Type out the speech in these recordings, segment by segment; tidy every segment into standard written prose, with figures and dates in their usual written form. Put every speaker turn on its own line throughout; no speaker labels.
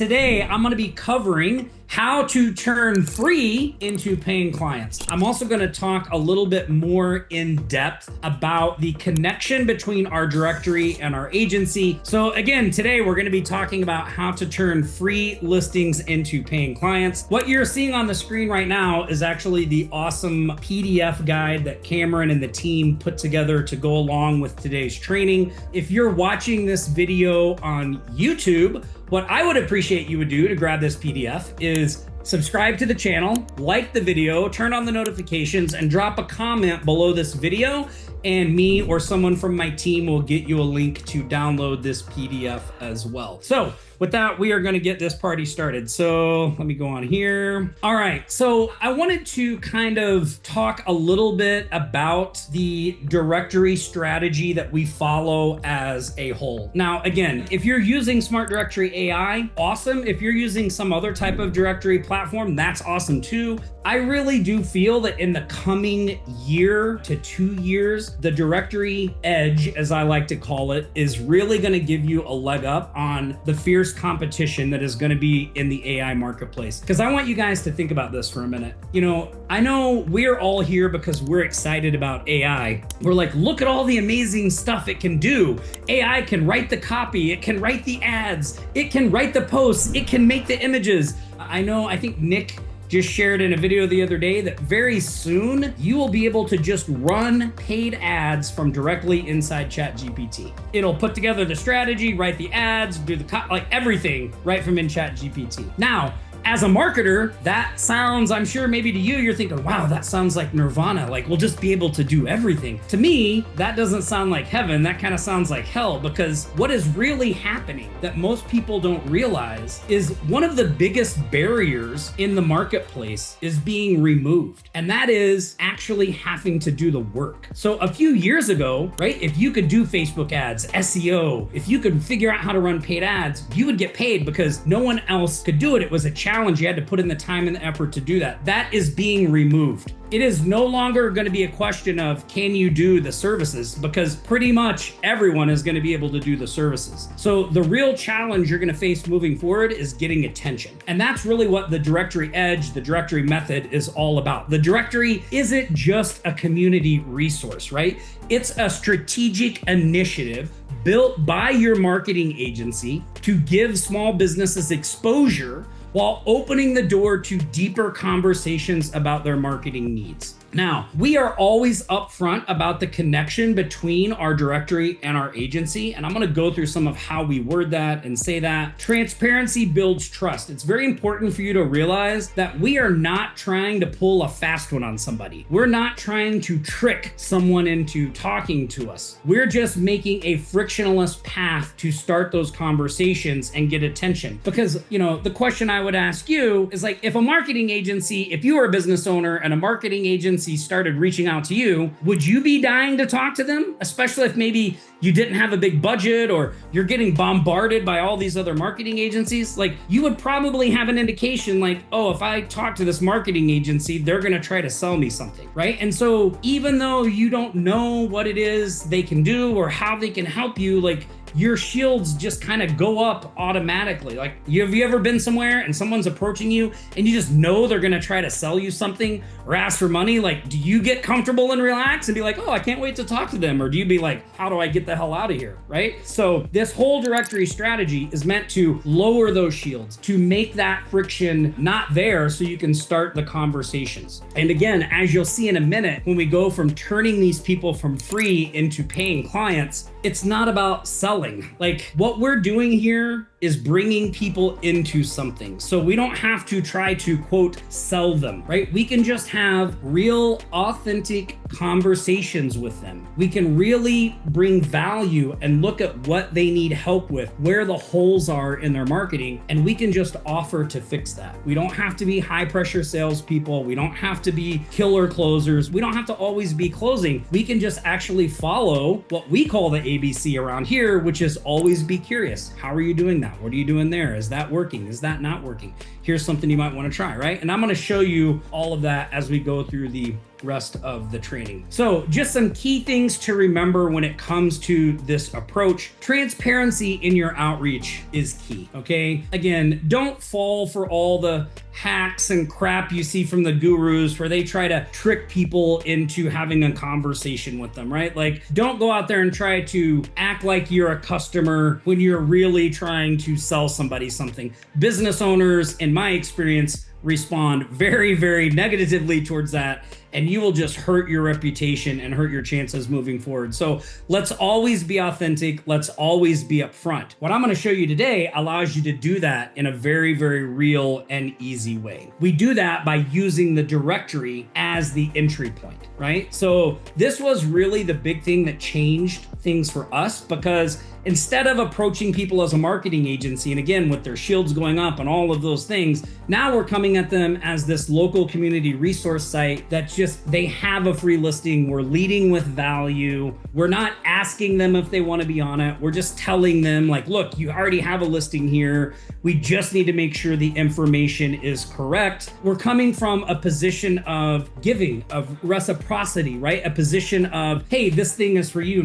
Today, I'm going to be covering how to turn free into paying clients. I'm also going to talk a little bit more in depth about the connection between our directory and our agency. So again, today we're going to be talking about how to turn free listings into paying clients. What you're seeing on the screen right now is actually the awesome PDF guide that Cameron and the team put together to go along with today's training. If you're watching this video on YouTube, what I would appreciate you would do to grab this PDF is subscribe to the channel, like the video, turn on the notifications, and drop a comment below this video, and me or someone from my team will get you a link to download this PDF as well. So with that, we are going to get this party started. So let me go on here. All right. So I wanted to kind of talk a little bit about the directory strategy that we follow as a whole. Now, again, if you're using Smart Directory AI, awesome. If you're using some other type of directory platform, that's awesome too. I really do feel that in the coming year to 2 years, the directory edge, as I like to call it, is really going to give you a leg up on the fierce competition that is going to be in the AI marketplace. Because I want you guys to think about this for a minute. You know, I know we're all here because we're excited about AI. We're like, look at all the amazing stuff it can do. AI can write the copy, it can write the ads, it can write the posts, it can make the images. I think Nick just shared in a video the other day that very soon you will be able to just run paid ads from directly inside ChatGPT. It'll put together the strategy, write the ads, do the like everything right from in ChatGPT. Now, as a marketer, that sounds, I'm sure maybe to you, you're thinking, wow, that sounds like nirvana. Like we'll just be able to do everything. To me, that doesn't sound like heaven. That kind of sounds like hell, because what is really happening that most people don't realize is one of the biggest barriers in the marketplace is being removed. And that is actually having to do the work. So a few years ago, right, if you could do Facebook ads, SEO, if you could figure out how to run paid ads, you would get paid because no one else could do it. It was a challenge. You had to put in the time and the effort to do that. That is being removed. It is no longer going to be a question of can you do the services, because pretty much everyone is going to be able to do the services. So the real challenge you're going to face moving forward is getting attention. And that's really what the directory edge, the directory method is all about. The directory isn't just a community resource, right? It's a strategic initiative built by your marketing agency to give small businesses exposure while opening the door to deeper conversations about their marketing needs. Now, we are always upfront about the connection between our directory and our agency, and I'm going to go through some of how we word that and say that. Transparency builds trust. It's very important for you to realize that we are not trying to pull a fast one on somebody. We're not trying to trick someone into talking to us. We're just making a frictionless path to start those conversations and get attention. Because, you know, the question I would ask you is like, if a marketing agency, if you were a business owner and a marketing agency started reaching out to you, would you be dying to talk to them? Especially if maybe you didn't have a big budget or you're getting bombarded by all these other marketing agencies. Like you would probably have an indication like, oh, if I talk to this marketing agency, they're going to try to sell me something, right? And so even though you don't know what it is they can do or how they can help you, like your shields just kind of go up automatically. Like, have you ever been somewhere and someone's approaching you and you just know they're going to try to sell you something or ask for money? Like, do you get comfortable and relax and be like, oh, I can't wait to talk to them? Or do you be like, how do I get the hell out of here, right? So this whole directory strategy is meant to lower those shields, to make that friction not there so you can start the conversations. And again, as you'll see in a minute, when we go from turning these people from free into paying clients, it's not about selling. Like what we're doing here is bringing people into something. So we don't have to try to quote, sell them, right? We can just have real, authentic conversations with them. We can really bring value and look at what they need help with, where the holes are in their marketing, and we can just offer to fix that. We don't have to be high pressure salespeople. We don't have to be killer closers. We don't have to always be closing. We can just actually follow what we call the ABC around here, which is always be curious. How are you doing that? What are you doing there? Is that working? Is that not working? Here's something you might want to try, right? And I'm going to show you all of that as we go through the rest of the training. So just some key things to remember when it comes to this approach. Transparency in your outreach is key, okay? Again, don't fall for all the hacks and crap you see from the gurus where they try to trick people into having a conversation with them, right? Like, don't go out there and try to act like you're a customer when you're really trying to sell somebody something. Business owners, in my experience, respond very, very negatively towards that, and you will just hurt your reputation and hurt your chances moving forward. So let's always be authentic. Let's always be upfront. What I'm going to show you today allows you to do that in a very, very real and easy way. We do that by using the directory as the entry point, right? So this was really the big thing that changed things for us, because instead of approaching people as a marketing agency, and again, with their shields going up and all of those things, now we're coming at them as this local community resource site that just, they have a free listing. We're leading with value. We're not asking them if they want to be on it. We're just telling them like, look, you already have a listing here. We just need to make sure the information is correct. We're coming from a position of giving, of reciprocity, right? A position of, hey, this thing is for you.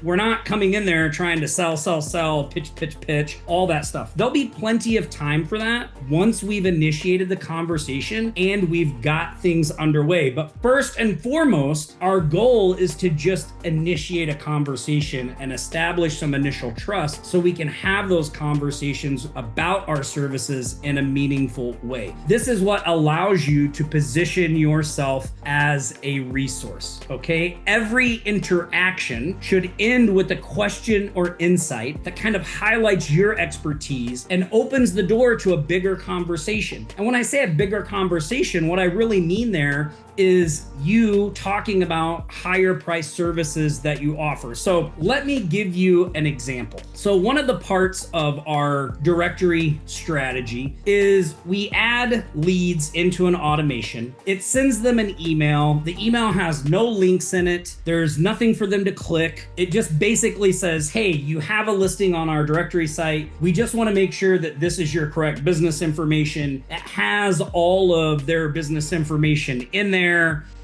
We're not coming in there trying to sell, pitch, all that stuff. There'll be plenty of time for that once we've initiated the conversation and we've got things underway. But first and foremost, our goal is to just initiate a conversation and establish some initial trust so we can have those conversations about our services in a meaningful way. This is what allows you to position yourself as a resource, okay? Every interaction should end with a question or insight that kind of highlights your expertise and opens the door to a bigger conversation. And when I say a bigger conversation, what I really mean there is you talking about higher price services that you offer. So let me give you an example. So one of the parts of our directory strategy is we add leads into an automation. It sends them an email. The email has no links in it. There's nothing for them to click. It just basically says, hey, you have a listing on our directory site. We just want to make sure that this is your correct business information. It has all of their business information in there.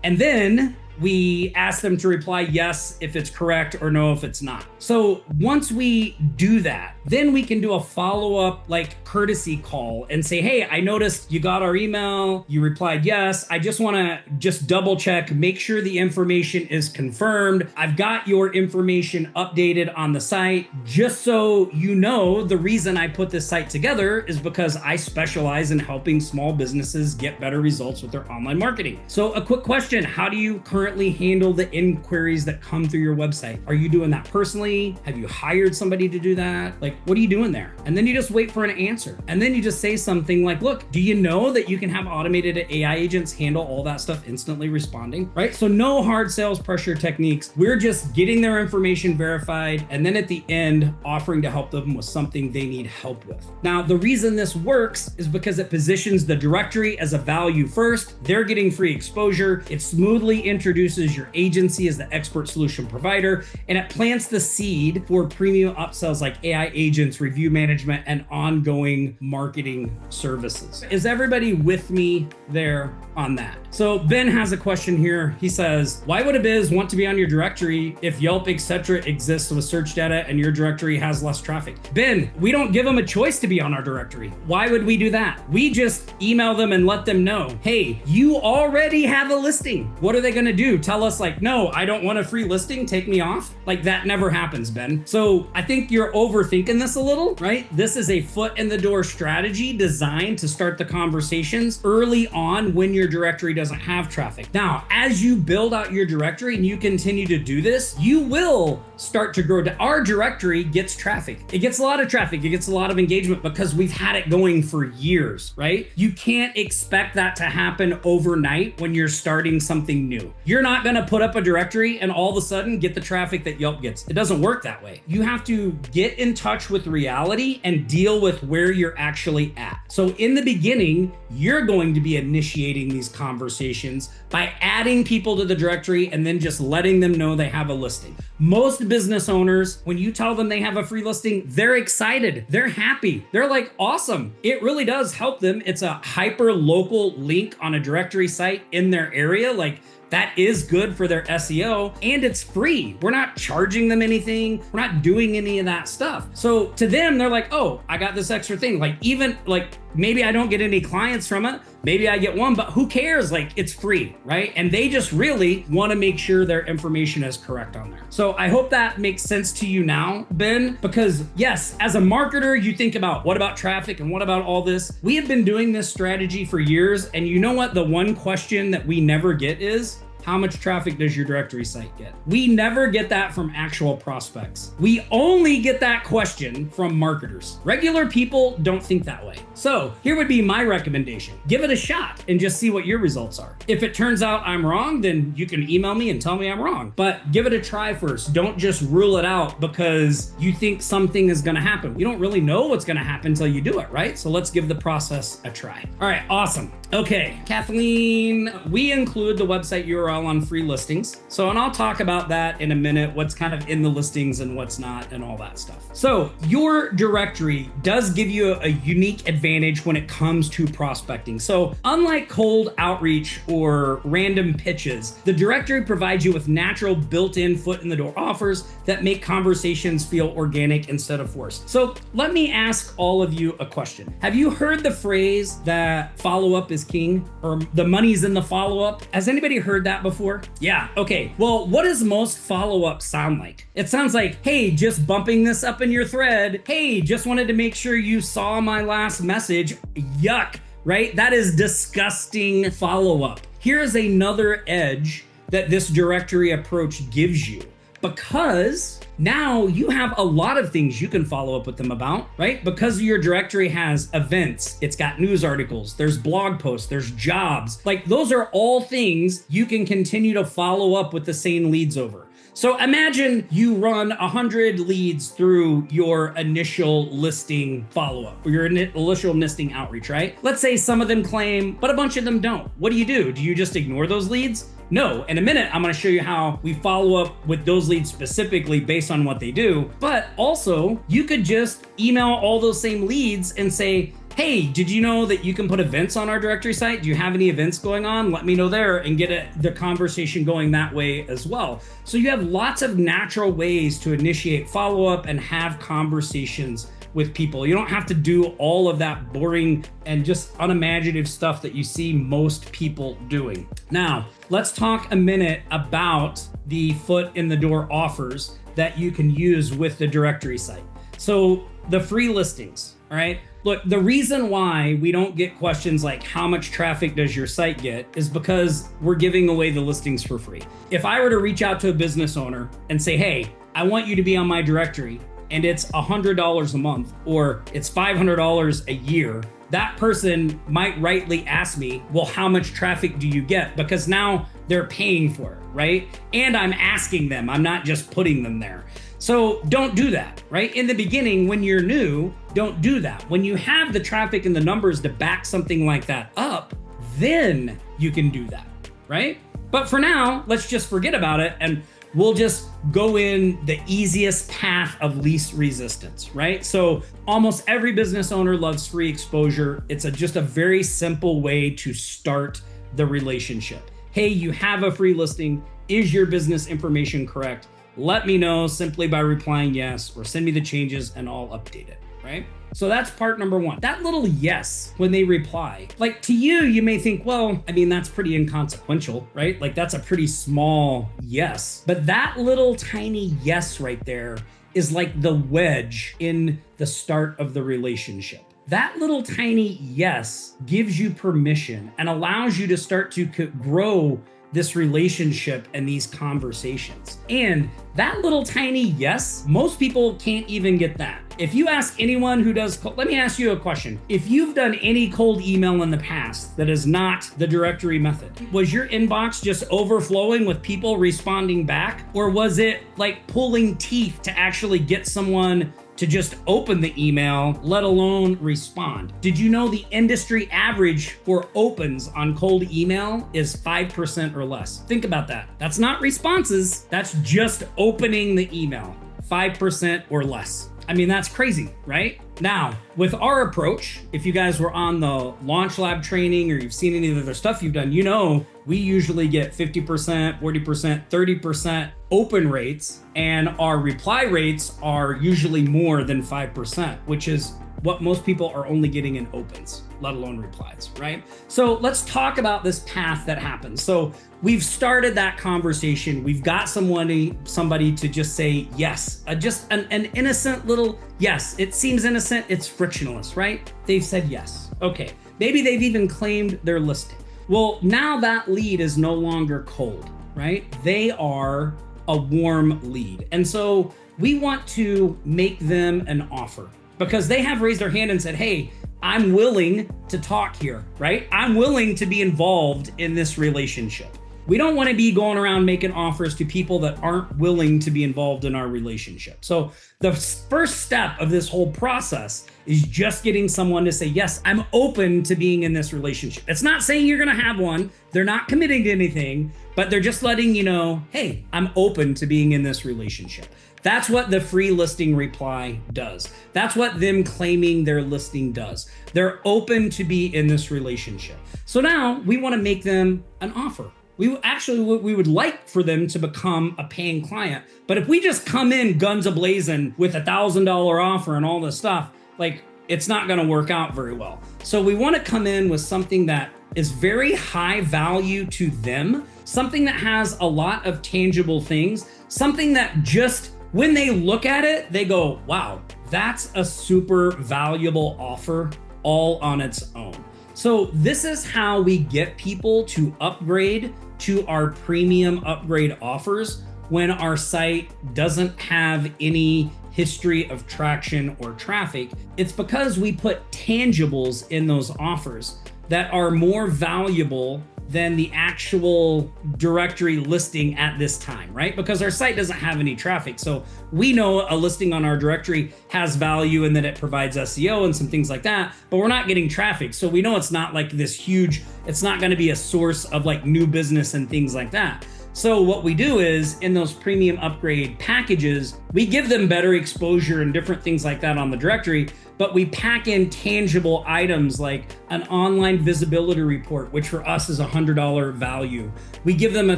And then we ask them to reply yes if it's correct or no if it's not. So once we do that, then we can do a follow-up like courtesy call and say, hey, I noticed you got our email, you replied yes. I just want to just double check, make sure the information is confirmed. I've got your information updated on the site. Just so you know, the reason I put this site together is because I specialize in helping small businesses get better results with their online marketing. So a quick question, how do you currently handle the inquiries that come through your website? Are you doing that personally? Have you hired somebody to do that? Like, what are you doing there? And then you just wait for an answer. And then you just say something like, look, do you know that you can have automated AI agents handle all that stuff instantly responding, right? So no hard sales pressure techniques. We're just getting their information verified. And then at the end, offering to help them with something they need help with. Now, the reason this works is because it positions the directory as a value first. They're getting free exposure. It smoothly introduces your agency as the expert solution provider, and it plants the seed for premium upsells like AI agents, review management, and ongoing marketing services. Is everybody with me there on that? So Ben has a question here. He says, why would a biz want to be on your directory if Yelp, etc. exists with search data and your directory has less traffic? Ben, we don't give them a choice to be on our directory. Why would we do that? We just email them and let them know, hey, you already have a listing. What are they going to do? Tell us like, no, I don't want a free listing, take me off? Like, that never happens, Ben. So I think you're overthinking this a little, right? This is a foot in the door strategy designed to start the conversations early on when your directory doesn't have traffic. Now, as you build out your directory and you continue to do this, you will start to grow. Our directory gets traffic. It gets a lot of traffic. It gets a lot of engagement because we've had it going for years, right? You can't expect that to happen overnight when you're starting something new. You're not going to put up a directory and all of a sudden get the traffic that Yelp gets. It doesn't work that way. You have to get in touch with reality and deal with where you're actually at. So in the beginning, you're going to be initiating these conversations by adding people to the directory and then just letting them know they have a listing. Most business owners, when you tell them they have a free listing, they're excited. They're happy. They're like, awesome. It really does help them. It's a hyper local link on a directory site in their area. Like, That is good for their SEO, and it's free. We're not charging them anything. We're not doing any of that stuff. So to them, they're like, oh, I got this extra thing. Like, even like, maybe I don't get any clients from it. Maybe I get one, but who cares? Like, it's free, right? And they just really want to make sure their information is correct on there. So I hope that makes sense to you now, Ben, because yes, as a marketer, you think about what about traffic and what about all this? We have been doing this strategy for years. And you know what? The one question that we never get is, how much traffic does your directory site get? We never get that from actual prospects. We only get that question from marketers. Regular people don't think that way. So here would be my recommendation. Give it a shot and just see what your results are. If it turns out I'm wrong, then you can email me and tell me I'm wrong. But give it a try first. Don't just rule it out because you think something is gonna happen. You don't really know what's gonna happen until you do it, right? So let's give the process a try. All right, awesome. Okay, Kathleen, we include the website URL on free listings. So, and I'll talk about that in a minute, what's kind of in the listings and what's not and all that stuff. So your directory does give you a unique advantage when it comes to prospecting. So unlike cold outreach or random pitches, the directory provides you with natural built-in foot in the door offers that make conversations feel organic instead of forced. So let me ask all of you a question. Have you heard the phrase that follow-up is king, or the money's in the follow-up? Has anybody heard that before? Yeah, okay. Well, what does most follow-up sound like? It sounds like, hey, just bumping this up in your thread. Hey, just wanted to make sure you saw my last message. Yuck, right? That is disgusting follow-up. Here's another edge that this directory approach gives you, because now you have a lot of things you can follow up with them about, right? Because your directory has events, it's got news articles, there's blog posts, there's jobs. Like, those are all things you can continue to follow up with the same leads over. So imagine you run 100 leads through your initial listing follow-up, or your initial listing outreach, right? Let's say some of them claim, but a bunch of them don't. What do? Do you just ignore those leads? No. In a minute, I'm going to show you how we follow up with those leads specifically based on what they do. But also, you could just email all those same leads and say, hey, did you know that you can put events on our directory site? Do you have any events going on? Let me know there, and get the conversation going that way as well. So you have lots of natural ways to initiate follow-up and have conversations with people. You don't have to do all of that boring and just unimaginative stuff that you see most people doing. Now, let's talk a minute about the foot in the door offers that you can use with the directory site. So the free listings, all right? Look, the reason why we don't get questions like how much traffic does your site get is because we're giving away the listings for free. If I were to reach out to a business owner and say, hey, I want you to be on my directory, and it's $100 a month, or it's $500 a year, that person might rightly ask me, well, how much traffic do you get? Because now they're paying for it, right? And I'm asking them, I'm not just putting them there. So don't do that, right? In the beginning, when you're new, don't do that. When you have the traffic and the numbers to back something like that up, then you can do that, right? But for now, let's just forget about it, and we'll just go in the easiest path of least resistance, right? So almost every business owner loves free exposure. It's just a very simple way to start the relationship. Hey, you have a free listing. Is your business information correct? Let me know simply by replying yes, or send me the changes and I'll update it, right? So that's part number one. That little yes when they reply, like, to you, you may think, well, I mean, that's pretty inconsequential, right? Like, that's a pretty small yes. But that little tiny yes right there is like the wedge in the start of the relationship. That little tiny yes gives you permission and allows you to start to grow this relationship and these conversations. And that little tiny yes, most people can't even get that. If you ask anyone who does, let me ask you a question. If you've done any cold email in the past that is not the directory method, was your inbox just overflowing with people responding back? Or was it like pulling teeth to actually get someone to just open the email, let alone respond? Did you know the industry average for opens on cold email is 5% or less? Think about that. That's not responses. That's just opening the email, 5% or less. I mean, that's crazy, right? Now, with our approach, if you guys were on the Launch Lab training or you've seen any of the stuff you've done, you know, we usually get 50%, 40%, 30% open rates, and our reply rates are usually more than 5%, which is what most people are only getting in opens, let alone replies, right? So let's talk about this path that happens. So we've started that conversation. We've got somebody to just say yes, just an innocent little yes. It seems innocent, it's frictionless, right? They've said yes. Okay, maybe they've even claimed their listing. Well, now that lead is no longer cold, right? They are a warm lead. And so we want to make them an offer, because they have raised their hand and said, hey, I'm willing to talk here, right? I'm willing to be involved in this relationship. We don't want to be going around making offers to people that aren't willing to be involved in our relationship. So the first step of this whole process is just getting someone to say, yes, I'm open to being in this relationship. It's not saying you're going to have one. They're not committing to anything, but they're just letting you know, hey, I'm open to being in this relationship. That's what the free listing reply does. That's what them claiming their listing does. They're open to be in this relationship. So now we want to make them an offer. We would like for them to become a paying client. But if we just come in guns a-blazing with $1,000 offer and all this stuff, like, it's not going to work out very well. So we want to come in with something that is very high value to them, something that has a lot of tangible things, something that just when they look at it, they go, wow, that's a super valuable offer all on its own. So this is how we get people to upgrade to our premium upgrade offers when our site doesn't have any history of traction or traffic. It's because we put tangibles in those offers that are more valuable than the actual directory listing at this time, right? Because our site doesn't have any traffic. So we know a listing on our directory has value and that it provides SEO and some things like that, but we're not getting traffic. So we know it's not like this huge, it's not gonna be a source of like new business and things like that. So what we do is in those premium upgrade packages, we give them better exposure and different things like that on the directory, but we pack in tangible items like an online visibility report, which for us is $100 value. We give them a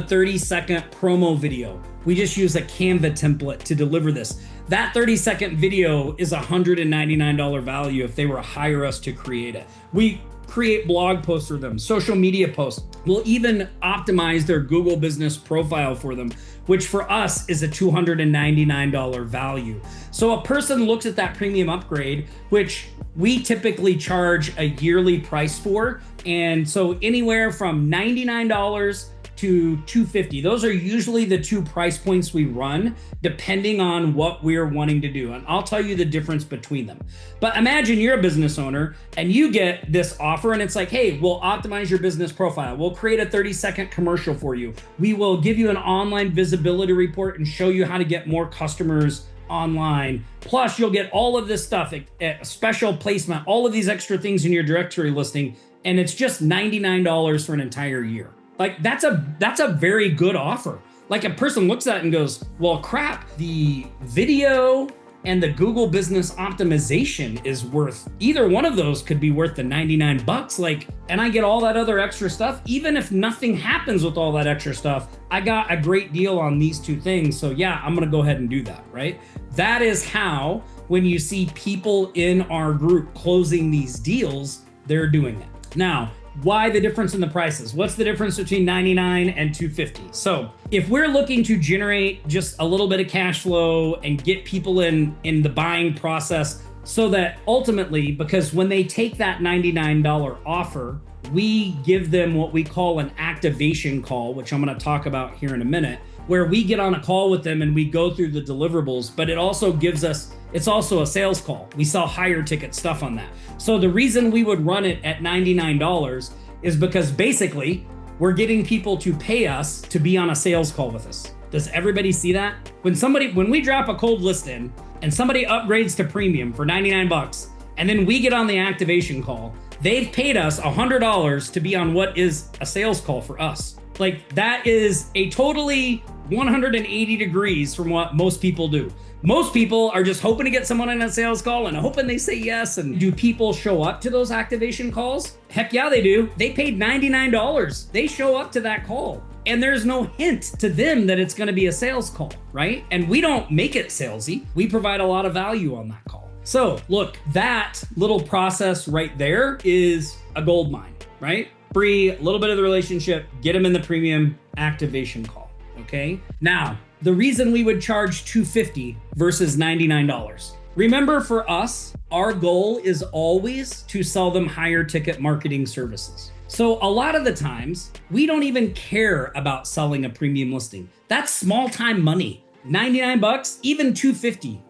30-second promo video. We just use a Canva template to deliver this. That 30-second video is $199 value if they were to hire us to create it. We create blog posts for them, social media posts. We'll even optimize their Google business profile for them, which for us is a $299 value. So a person looks at that premium upgrade, which we typically charge a yearly price for. And so anywhere from $99 to $250. Those are usually the two price points we run, depending on what we're wanting to do. And I'll tell you the difference between them. But imagine you're a business owner and you get this offer and it's like, hey, we'll optimize your business profile. We'll create a 30-second commercial for you. We will give you an online visibility report and show you how to get more customers online. Plus, you'll get all of this stuff, a special placement, all of these extra things in your directory listing. And it's just $99 for an entire year. Like that's a very good offer. Like a person looks at it and goes, well, crap, the video and the Google business optimization is worth, either one of those could be worth the 99 bucks. Like, and I get all that other extra stuff. Even if nothing happens with all that extra stuff, I got a great deal on these two things. So yeah, I'm going to go ahead and do that, right? That is how, when you see people in our group closing these deals, they're doing it. Now, why the difference in the prices? What's the difference between 99 and 250? So if we're looking to generate just a little bit of cash flow and get people in the buying process so that ultimately, because when they take that $99 offer, we give them what we call an activation call, which I'm going to talk about here in a minute, where we get on a call with them and we go through the deliverables, but it also gives us, it's also a sales call. We sell higher ticket stuff on that. So the reason we would run it at $99 is because basically we're getting people to pay us to be on a sales call with us. Does everybody see that? When we drop a cold list in and somebody upgrades to premium for 99 bucks, and then we get on the activation call, they've paid us $100 to be on what is a sales call for us. Like that is a totally 180 degrees from what most people do. Most people are just hoping to get someone on a sales call and hoping they say yes. And do people show up to those activation calls? Heck yeah, they do. They paid $99. They show up to that call. And there's no hint to them that it's going to be a sales call, right? And we don't make it salesy. We provide a lot of value on that call. So look, that little process right there is a gold mine, right? Free, a little bit of the relationship, get them in the premium activation call, okay? Now, the reason we would charge $250 versus $99. Remember, for us, our goal is always to sell them higher ticket marketing services. So a lot of the times, we don't even care about selling a premium listing. That's small time money. 99 bucks, even $250.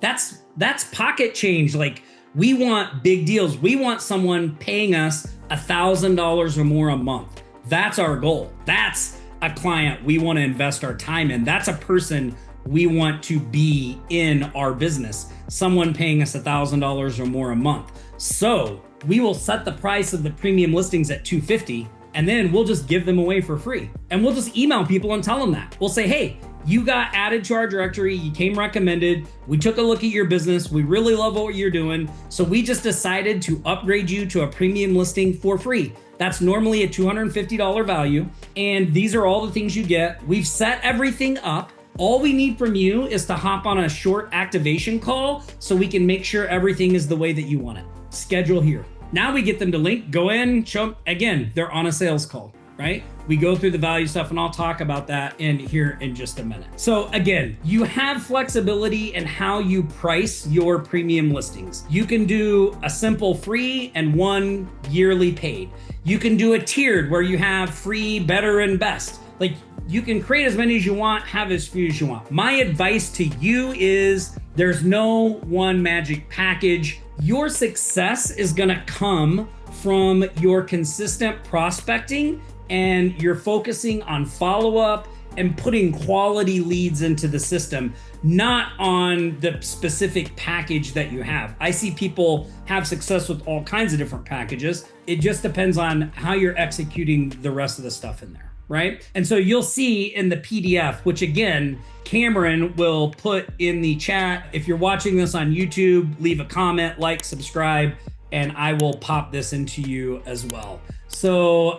That's pocket change. Like, we want big deals. We want someone paying us $1,000 or more a month. That's our goal. That's a client we want to invest our time in. That's a person we want to be in our business. Someone paying us $1,000 or more a month. So we will set the price of the premium listings at $250, and then we'll just give them away for free. And we'll just email people and tell them that. We'll say, hey, you got added to our directory, you came recommended, we took a look at your business, we really love what you're doing, so we just decided to upgrade you to a premium listing for free. That's normally a $250 value, and these are all the things you get. We've set everything up. All we need from you is to hop on a short activation call so we can make sure everything is the way that you want it. Schedule here. Now we get them to link, go in, show, again, they're on a sales call, right? We go through the value stuff, and I'll talk about that here in just a minute. So again, you have flexibility in how you price your premium listings. You can do a simple free and one yearly paid. You can do a tiered where you have free, better, and best. Like, you can create as many as you want, have as few as you want. My advice to you is there's no one magic package. Your success is gonna come from your consistent prospecting, and you're focusing on follow-up and putting quality leads into the system, not on the specific package that you have. I see people have success with all kinds of different packages. It just depends on how you're executing the rest of the stuff in there, right? And so you'll see in the PDF, which again, Cameron will put in the chat. If you're watching this on YouTube, leave a comment, like, subscribe, and I will pop this into you as well. So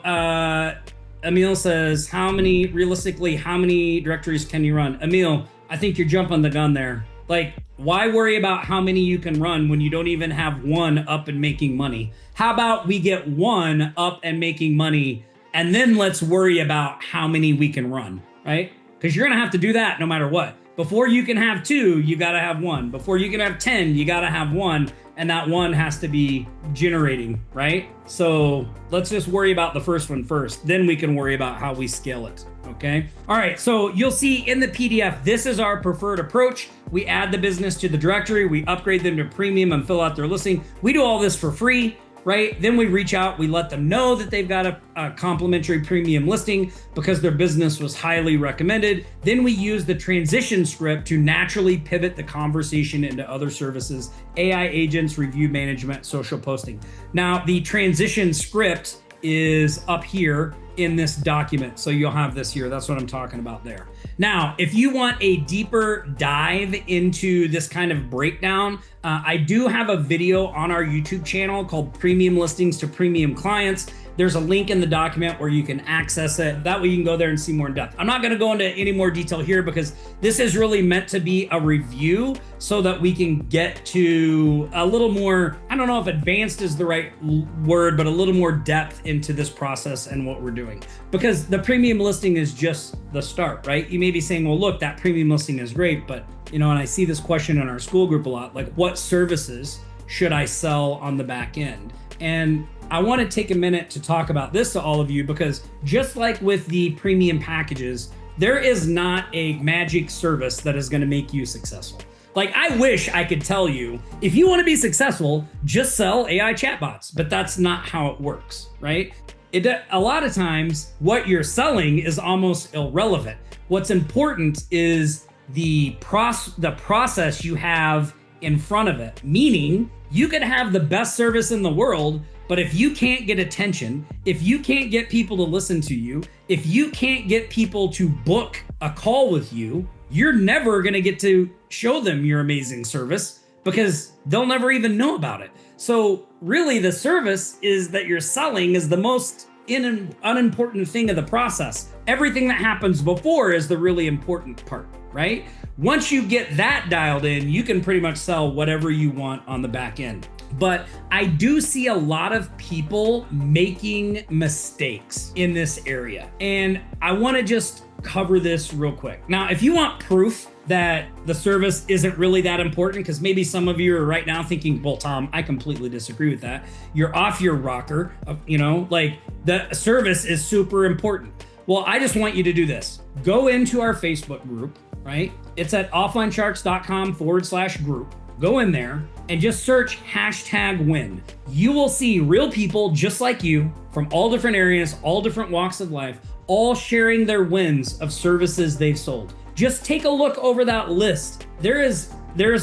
Emil says, realistically, how many directories can you run? Emil, I think you're jumping the gun there. Like, why worry about how many you can run when you don't even have one up and making money? How about we get one up and making money, and then let's worry about how many we can run, right? Because you're gonna have to do that no matter what. Before you can have two, you gotta have one. Before you can have 10, you gotta have one. And that one has to be generating, right? So let's just worry about the first one first. Then we can worry about how we scale it, okay? All right, so you'll see in the PDF, this is our preferred approach. We add the business to the directory, we upgrade them to premium and fill out their listing. We do all this for free, right? Then we reach out, we let them know that they've got a complimentary premium listing because their business was highly recommended. Then we use the transition script to naturally pivot the conversation into other services, AI agents, review management, social posting. Now, the transition script is up here in this document. So you'll have this here. That's what I'm talking about there. Now, if you want a deeper dive into this kind of breakdown, I do have a video on our YouTube channel called Premium Listings to Premium Clients. There's a link in the document where you can access it. That way you can go there and see more in depth. I'm not gonna go into any more detail here because this is really meant to be a review so that we can get to a little more, I don't know if advanced is the right word, but a little more depth into this process and what we're doing. Because the premium listing is just the start, right? You may be saying, well, look, that premium listing is great, but and I see this question in our school group a lot, like what services should I sell on the back end? And I want to take a minute to talk about this to all of you because just like with the premium packages, there is not a magic service that is going to make you successful. Like, I wish I could tell you, if you want to be successful, just sell AI chatbots, but that's not how it works, right? A lot of times what you're selling is almost irrelevant. What's important is the process you have in front of it, meaning you could have the best service in the world, but if you can't get attention, if you can't get people to listen to you, if you can't get people to book a call with you, you're never going to get to show them your amazing service because they'll never even know about it. So really the service is that you're selling is the most unimportant thing of the process. Everything that happens before is the really important part, right? Once you get that dialed in, you can pretty much sell whatever you want on the back end. But I do see a lot of people making mistakes in this area. And I want to just cover this real quick. Now, if you want proof that the service isn't really that important, because maybe some of you are right now thinking, well, Tom, I completely disagree with that. You're off your rocker, like the service is super important. Well, I just want you to do this. Go into our Facebook group, right? It's at offlinesharks.com/group. Go in there and just search #win. You will see real people just like you from all different areas, all different walks of life, all sharing their wins of services they've sold. Just take a look over that list. There's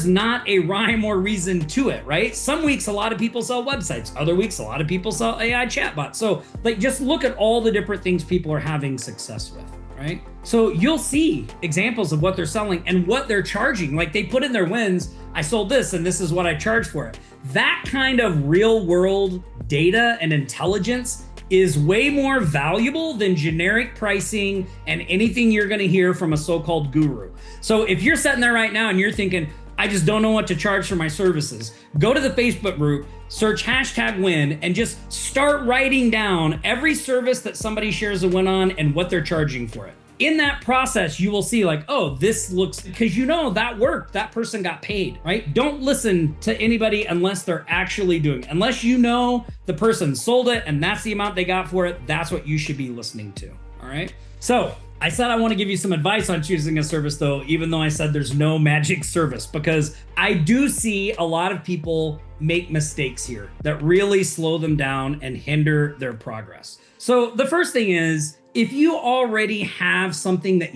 not a rhyme or reason to it, right? Some weeks, a lot of people sell websites. Other weeks, a lot of people sell AI chatbots. So just look at all the different things people are having success with, right? So you'll see examples of what they're selling and what they're charging. Like they put in their wins, I sold this and this is what I charge for it. That kind of real world data and intelligence is way more valuable than generic pricing and anything you're gonna hear from a so-called guru. So if you're sitting there right now and you're thinking, I just don't know what to charge for my services, go to the Facebook group, search #win, and just start writing down every service that somebody shares a win on and what they're charging for it. In that process, you will see like, oh, this looks, because that worked, that person got paid, right? Don't listen to anybody unless they're actually doing it. Unless you know the person sold it and that's the amount they got for it, that's what you should be listening to, all right? So I said I want to give you some advice on choosing a service though, even though I said there's no magic service, because I do see a lot of people make mistakes here that really slow them down and hinder their progress. So the first thing is, if you already have something that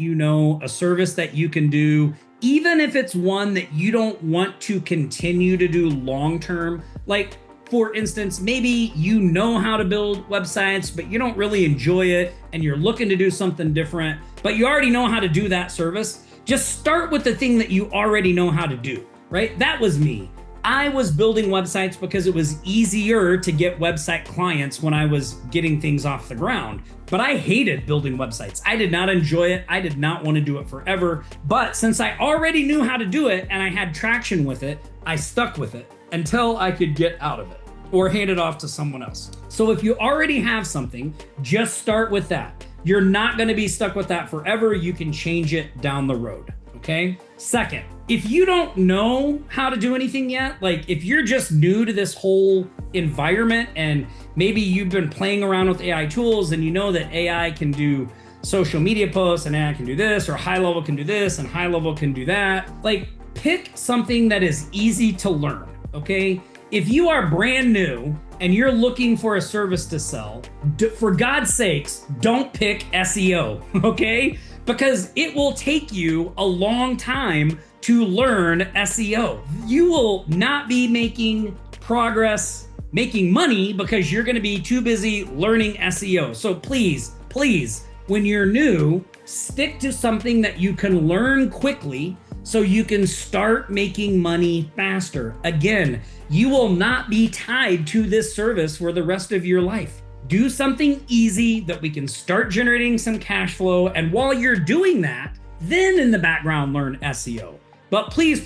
a service that you can do, even if it's one that you don't want to continue to do long-term, like for instance, maybe you know how to build websites, but you don't really enjoy it and you're looking to do something different, but you already know how to do that service, just start with the thing that you already know how to do, right? That was me. I was building websites because it was easier to get website clients when I was getting things off the ground. But I hated building websites. I did not enjoy it. I did not want to do it forever. But since I already knew how to do it and I had traction with it, I stuck with it until I could get out of it or hand it off to someone else. So if you already have something, just start with that. You're not going to be stuck with that forever. You can change it down the road. Okay. Second, if you don't know how to do anything yet, like if you're just new to this whole environment and maybe you've been playing around with AI tools and you know that AI can do social media posts and AI can do this, or HighLevel can do this and HighLevel can do that, like pick something that is easy to learn. Okay. If you are brand new and you're looking for a service to sell, for God's sakes, don't pick SEO. Okay. Because it will take you a long time to learn SEO. You will not be making progress, making money because you're gonna be too busy learning SEO. So please, when you're new, stick to something that you can learn quickly so you can start making money faster. Again, you will not be tied to this service for the rest of your life. Do something easy that we can start generating some cash flow. And while you're doing that, then in the background, learn SEO. But please,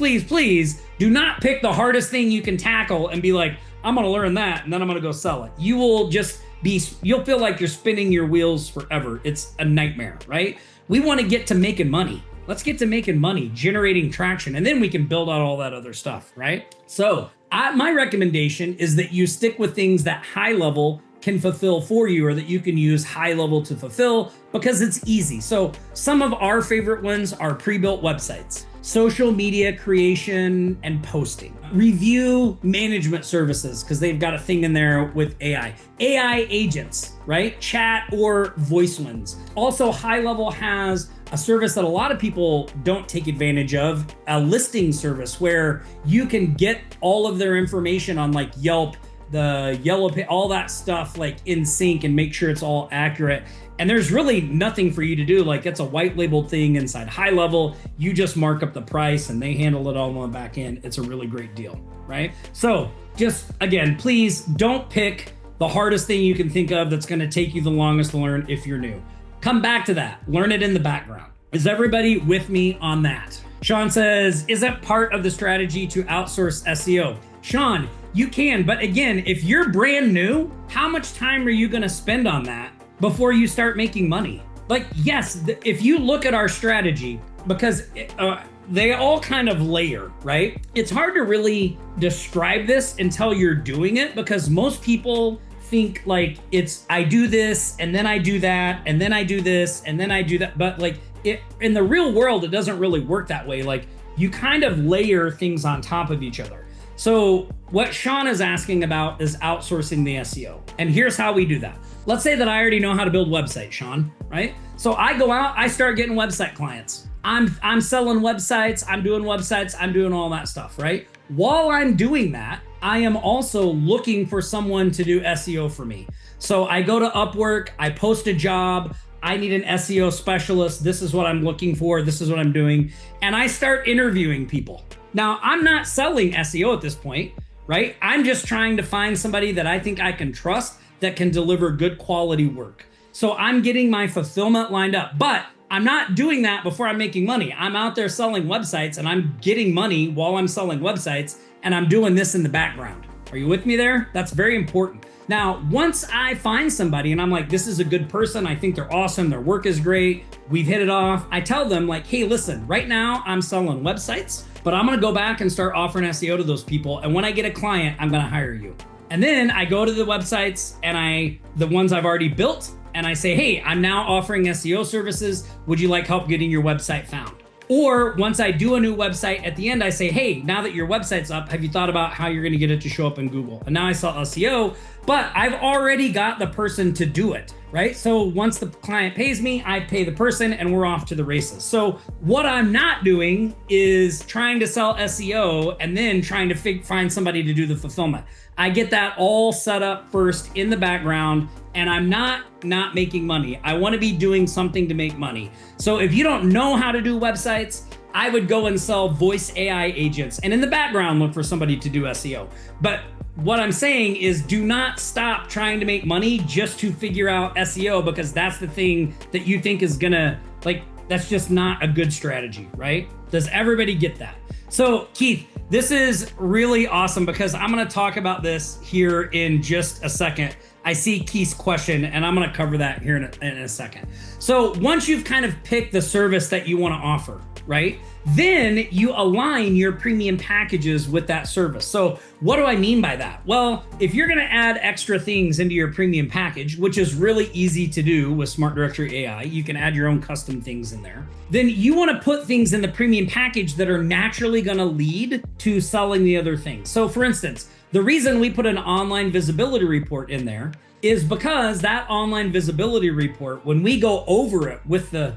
do not pick the hardest thing you can tackle and be like, I'm gonna learn that and then I'm gonna go sell it. You'll feel like you're spinning your wheels forever. It's a nightmare, right? We wanna get to making money. Let's get to making money, generating traction, and then we can build out all that other stuff, right? So my recommendation is that you stick with things that HighLevel can fulfill for you, or that you can use HighLevel to fulfill, because it's easy. So some of our favorite ones are pre-built websites, social media creation and posting, review management services, because they've got a thing in there with AI agents, right? Chat or voice ones. Also, HighLevel has a service that a lot of people don't take advantage of, a listing service where you can get all of their information on like Yelp, the yellow page, all that stuff like in sync and make sure it's all accurate. And there's really nothing for you to do. Like it's a white labeled thing inside HighLevel. You just mark up the price and they handle it all on the back end. It's a really great deal, right? So just again, please don't pick the hardest thing you can think of that's going to take you the longest to learn if you're new. Come back to that. Learn it in the background. Is everybody with me on that? Sean says, is that part of the strategy to outsource SEO? Sean, you can, but again, if you're brand new, how much time are you going to spend on that before you start making money? Like, yes, if you look at our strategy, because they all kind of layer, right? It's hard to really describe this until you're doing it, because most people think like it's, I do this and then I do that and then I do this and then I do that. But like in the real world, it doesn't really work that way. Like you kind of layer things on top of each other. So what Sean is asking about is outsourcing the SEO. And here's how we do that. Let's say that I already know how to build websites, Sean, right? So I go out, I start getting website clients. I'm selling websites, I'm doing websites, I'm doing all that stuff, right? While I'm doing that, I am also looking for someone to do SEO for me. So I go to Upwork, I post a job, I need an SEO specialist. This is what I'm looking for. This is what I'm doing. And I start interviewing people. Now, I'm not selling SEO at this point, right? I'm just trying to find somebody that I think I can trust that can deliver good quality work. So I'm getting my fulfillment lined up, but I'm not doing that before I'm making money. I'm out there selling websites and I'm getting money while I'm selling websites, and I'm doing this in the background. Are you with me there? That's very important. Now, once I find somebody and I'm like, this is a good person, I think they're awesome, their work is great, we've hit it off, I tell them like, hey, listen, right now I'm selling websites, but I'm gonna go back and start offering SEO to those people. And when I get a client, I'm gonna hire you. And then I go to the websites and the ones I've already built, and I say, hey, I'm now offering SEO services. Would you like help getting your website found? Or once I do a new website, at the end, I say, hey, now that your website's up, have you thought about how you're gonna get it to show up in Google? And now I sell SEO, but I've already got the person to do it, right? So once the client pays me, I pay the person and we're off to the races. So what I'm not doing is trying to sell SEO and then trying to find somebody to do the fulfillment. I get that all set up first in the background, and I'm not making money. I want to be doing something to make money. So if you don't know how to do websites, I would go and sell voice AI agents and in the background look for somebody to do SEO. But what I'm saying is do not stop trying to make money just to figure out SEO, because that's the thing that you think is gonna, like, that's just not a good strategy, right? Does everybody get that? So Keith, this is really awesome because I'm gonna talk about this here in just a second. I see Keith's question and I'm gonna cover that here in a second. So once you've kind of picked the service that you wanna offer, right? Then you align your premium packages with that service. So what do I mean by that? Well, if you're gonna add extra things into your premium package, which is really easy to do with Smart Directory AI, you can add your own custom things in there, then you wanna put things in the premium package that are naturally gonna lead to selling the other things. So for instance, the reason we put an online visibility report in there is because that online visibility report, when we go over it with the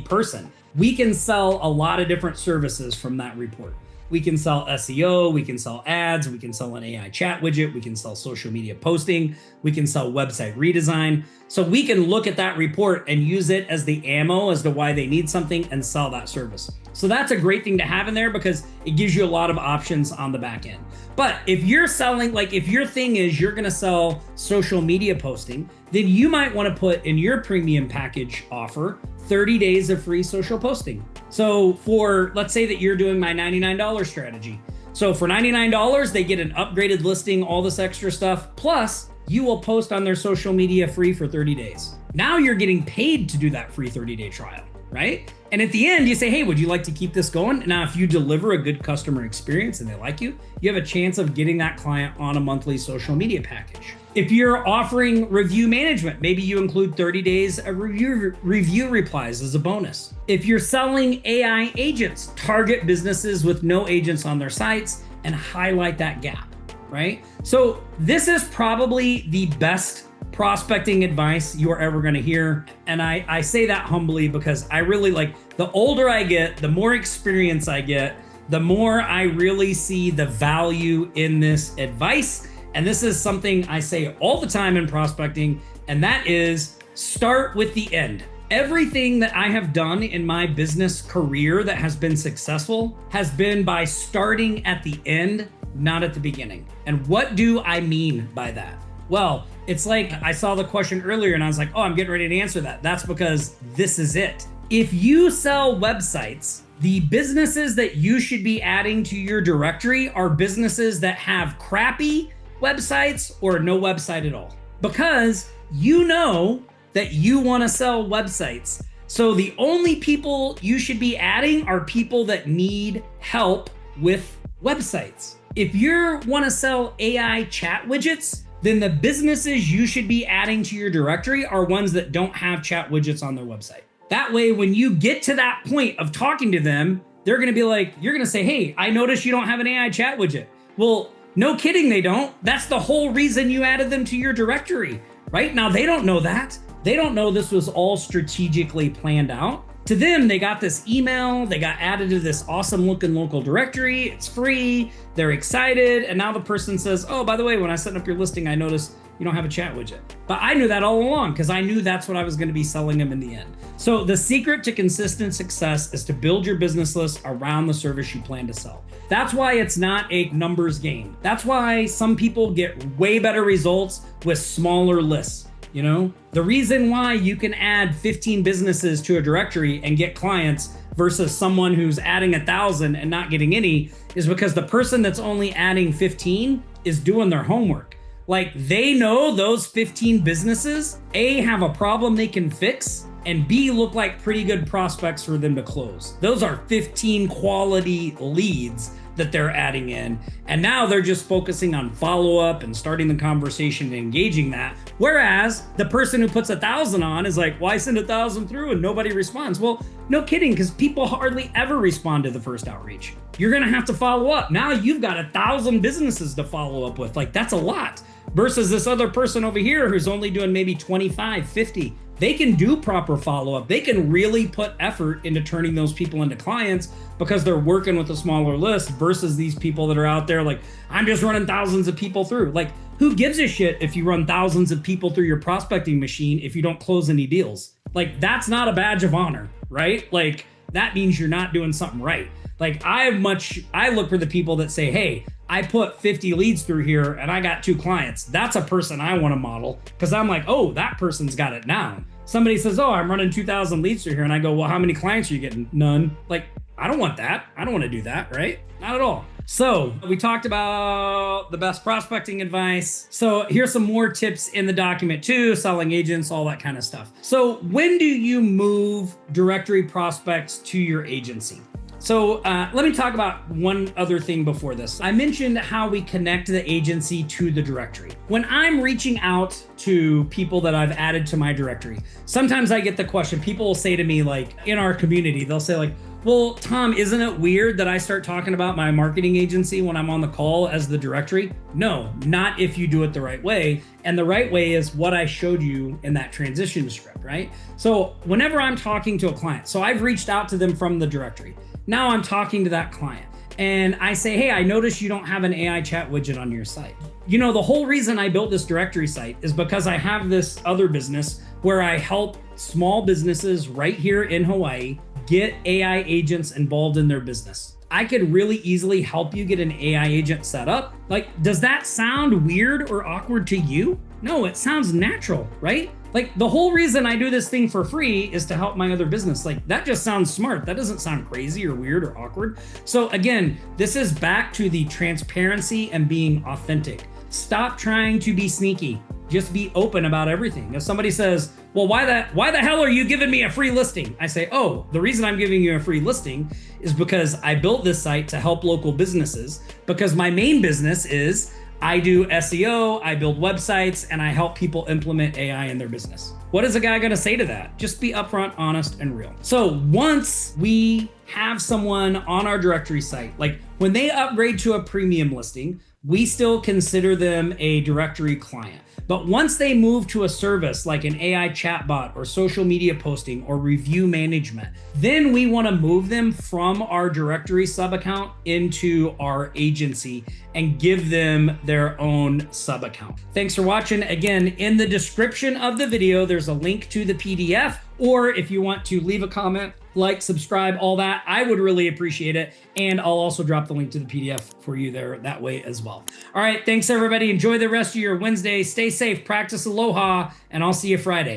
person, we can sell a lot of different services from that report. We can sell SEO, we can sell ads, we can sell an AI chat widget, we can sell social media posting, we can sell website redesign. So we can look at that report and use it as the ammo as to why they need something and sell that service. So that's a great thing to have in there because it gives you a lot of options on the back end. But if you're selling, like if your thing is you're gonna sell social media posting, then you might wanna put in your premium package offer 30 days of free social posting. So for, let's say that you're doing my $99 strategy. So for $99, they get an upgraded listing, all this extra stuff, plus you will post on their social media free for 30 days. Now you're getting paid to do that free 30-day trial, right? And at the end, you say, hey, would you like to keep this going? Now, if you deliver a good customer experience and they like you, you have a chance of getting that client on a monthly social media package. If you're offering review management, maybe you include 30 days of review replies as a bonus. If you're selling AI agents, target businesses with no agents on their sites and highlight that gap, right? So this is probably the best prospecting advice you're ever gonna hear. And I say that humbly because I really the older I get, the more experience I get, the more I really see the value in this advice. And this is something I say all the time in prospecting, and that is start with the end. Everything that I have done in my business career that has been successful has been by starting at the end, not at the beginning. And what do I mean by that? Well, it's like I saw the question earlier and I was like, oh, I'm getting ready to answer that. That's because this is it. If you sell websites, the businesses that you should be adding to your directory are businesses that have crappy websites or no website at all. Because you know that you want to sell websites. So the only people you should be adding are people that need help with websites. If you want to sell AI chat widgets, then the businesses you should be adding to your directory are ones that don't have chat widgets on their website. That way, when you get to that point of talking to them, they're going to be like, you're going to say, hey, I noticed you don't have an AI chat widget. Well, no kidding, they don't. That's the whole reason you added them to your directory, right? Now, they don't know that. They don't know this was all strategically planned out. To them, they got this email, they got added to this awesome looking local directory, it's free, they're excited, and now the person says, oh, by the way, when I set up your listing, I noticed you don't have a chat widget. But I knew that all along because I knew that's what I was going to be selling them in the end. So the secret to consistent success is to build your business list around the service you plan to sell. That's why it's not a numbers game. That's why some people get way better results with smaller lists. You know, the reason why you can add 15 businesses to a directory and get clients versus someone who's adding 1,000 and not getting any is because the person that's only adding 15 is doing their homework. Like they know those 15 businesses, A, have a problem they can fix, and B, look like pretty good prospects for them to close. Those are 15 quality leads that they're adding in. And now they're just focusing on follow-up and starting the conversation and engaging that. Whereas the person who puts 1,000 on is like, why send 1,000 through and nobody responds? Well, no kidding, because people hardly ever respond to the first outreach. You're gonna have to follow up. Now you've got 1,000 businesses to follow up with. Like that's a lot versus this other person over here who's only doing maybe 25, 50. They can do proper follow-up. They can really put effort into turning those people into clients because they're working with a smaller list versus these people that are out there like, I'm just running thousands of people through. Like, who gives a shit if you run thousands of people through your prospecting machine if you don't close any deals? Like, that's not a badge of honor, right? Like, that means you're not doing something right. Like, I look for the people that say, hey, I put 50 leads through here and I got 2 clients. That's a person I want to model because I'm like, oh, that person's got it now. Somebody says, oh, I'm running 2,000 leads through here. And I go, well, how many clients are you getting? None. Like, I don't want that. I don't want to do that, right? Not at all. So we talked about the best prospecting advice. So here's some more tips in the document too, selling agents, all that kind of stuff. So when do you move directory prospects to your agency? So let me talk about one other thing before this. I mentioned how we connect the agency to the directory. When I'm reaching out to people that I've added to my directory, sometimes I get the question, people will say to me like in our community, they'll say like, well, Tom, isn't it weird that I start talking about my marketing agency when I'm on the call as the directory? No, not if you do it the right way. And the right way is what I showed you in that transition script, right? So whenever I'm talking to a client, so I've reached out to them from the directory. Now I'm talking to that client and I say, hey, I noticed you don't have an AI chat widget on your site. You know, the whole reason I built this directory site is because I have this other business where I help small businesses right here in Hawaii get AI agents involved in their business. I could really easily help you get an AI agent set up. Like, does that sound weird or awkward to you? No, it sounds natural, right? Like the whole reason I do this thing for free is to help my other business. Like that just sounds smart. That doesn't sound crazy or weird or awkward. So again, this is back to the transparency and being authentic. Stop trying to be sneaky. Just be open about everything. If somebody says, well, why the hell are you giving me a free listing? I say, oh, the reason I'm giving you a free listing is because I built this site to help local businesses because my main business is I do SEO, I build websites, and I help people implement AI in their business. What is a guy gonna say to that? Just be upfront, honest, and real. So once we have someone on our directory site, like when they upgrade to a premium listing, we still consider them a directory client. But once they move to a service like an AI chatbot or social media posting or review management, then we want to move them from our directory sub account into our agency and give them their own sub account. Thanks for watching. Again, in the description of the video, there's a link to the PDF, or if you want to leave a comment, like, subscribe, all that, I would really appreciate it. And I'll also drop the link to the PDF for you there that way as well. All right, thanks everybody. Enjoy the rest of your Wednesday. Stay safe, practice aloha, and I'll see you Friday.